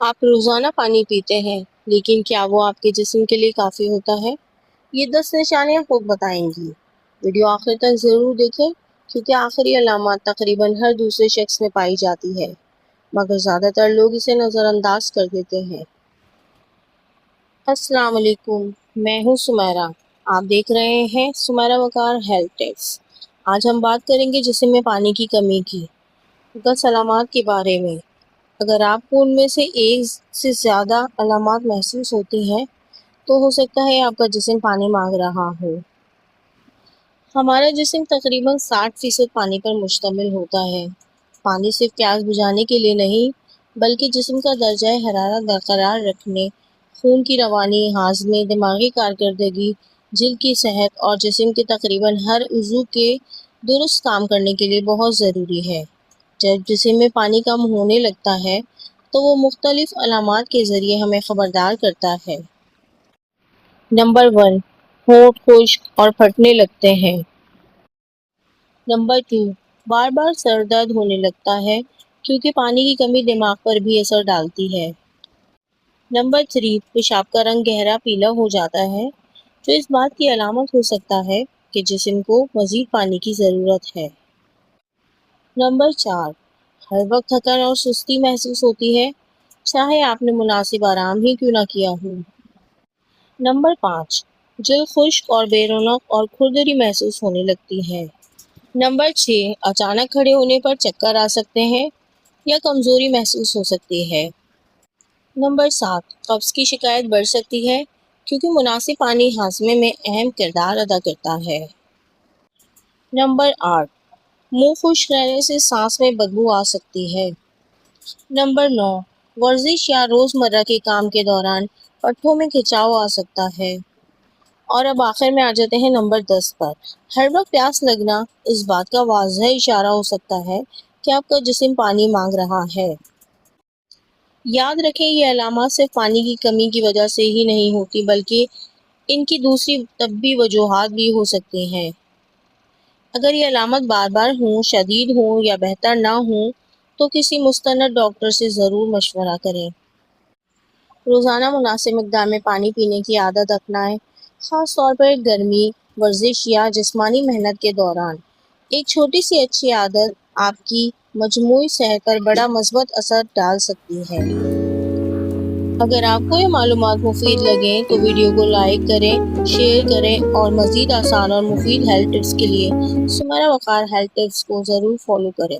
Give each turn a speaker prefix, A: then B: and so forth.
A: آپ روزانہ پانی پیتے ہیں، لیکن کیا وہ آپ کے جسم کے لیے کافی ہوتا ہے؟ یہ 10 نشانیاں خوب بتائیں گی۔ ویڈیو آخر تک ضرور دیکھیں، کیونکہ آخری علامات تقریباً ہر دوسرے شخص میں پائی جاتی ہے، مگر زیادہ تر لوگ اسے نظر انداز کر دیتے ہیں۔ السلام علیکم، میں ہوں سمیرہ۔ آپ دیکھ رہے ہیں سمیرہ وقار ہیلتھ ٹپس۔ آج ہم بات کریں گے جسم میں پانی کی کمی کی 10 علامات کے بارے میں۔ اگر آپ کو ان میں سے ایک سے زیادہ علامات محسوس ہوتی ہیں تو ہو سکتا ہے آپ کا جسم پانی مانگ رہا ہو۔ ہمارا جسم تقریباً 60% پانی پر مشتمل ہوتا ہے۔ پانی صرف پیاس بجھانے کے لیے نہیں، بلکہ جسم کا درجہ حرارت برقرار رکھنے، خون کی روانی، ہاضمے، دماغی کارکردگی، جلد کی صحت اور جسم کے تقریباً ہر عضو کے درست کام کرنے کے لیے بہت ضروری ہے۔ جب جسم میں پانی کم ہونے لگتا ہے تو وہ مختلف علامات کے ذریعے ہمیں خبردار کرتا ہے۔ نمبر 1، ہونٹ خشک اور پھٹنے لگتے ہیں۔ نمبر 2، بار بار سر درد ہونے لگتا ہے، کیونکہ پانی کی کمی دماغ پر بھی اثر ڈالتی ہے۔ نمبر 3، پیشاب کا رنگ گہرا پیلا ہو جاتا ہے، جو اس بات کی علامت ہو سکتا ہے کہ جسم کو مزید پانی کی ضرورت ہے۔ نمبر 4، ہر وقت تھکن اور سستی محسوس ہوتی ہے، چاہے آپ نے مناسب آرام ہی کیوں نہ کیا ہو۔ نمبر 5، جلد خشک اور بے رونق اور کھردری محسوس ہونے لگتی ہے۔ نمبر 6، اچانک کھڑے ہونے پر چکر آ سکتے ہیں یا کمزوری محسوس ہو سکتی ہے۔ نمبر 7، قبض کی شکایت بڑھ سکتی ہے، کیونکہ مناسب پانی ہاضمے میں اہم کردار ادا کرتا ہے۔ نمبر 8، منہ خشک رہنے سے سانس میں بدبو آ سکتی ہے۔ نمبر 9، ورزش یا روزمرہ کے کام کے دوران پٹھوں میں کھچاؤ آ سکتا ہے۔ اور اب آخر میں آ جاتے ہیں نمبر 10 پر۔ ہر وقت پیاس لگنا اس بات کا واضح اشارہ ہو سکتا ہے کہ آپ کا جسم پانی مانگ رہا ہے۔ یاد رکھیں، یہ علامات صرف پانی کی کمی کی وجہ سے ہی نہیں ہوتی، بلکہ ان کی دوسری طبی وجوہات بھی ہو سکتی ہیں۔ اگر یہ علامات بار بار ہوں، شدید ہوں یا بہتر نہ ہوں تو کسی مستند ڈاکٹر سے ضرور مشورہ کریں۔ روزانہ مناسب مقدار میں پانی پینے کی عادت اپنائیں، خاص طور پر گرمی، ورزش یا جسمانی محنت کے دوران۔ ایک چھوٹی سی اچھی عادت آپ کی مجموعی صحت پر بڑا مثبت اثر ڈال سکتی ہے۔ اگر آپ کو یہ معلومات مفید لگیں تو ویڈیو کو لائک کریں، شیئر کریں اور مزید آسان اور مفید ہیلتھ ٹپس کے لیے سمیرہ وقار ہیلتھ ٹپس کو ضرور فالو کریں۔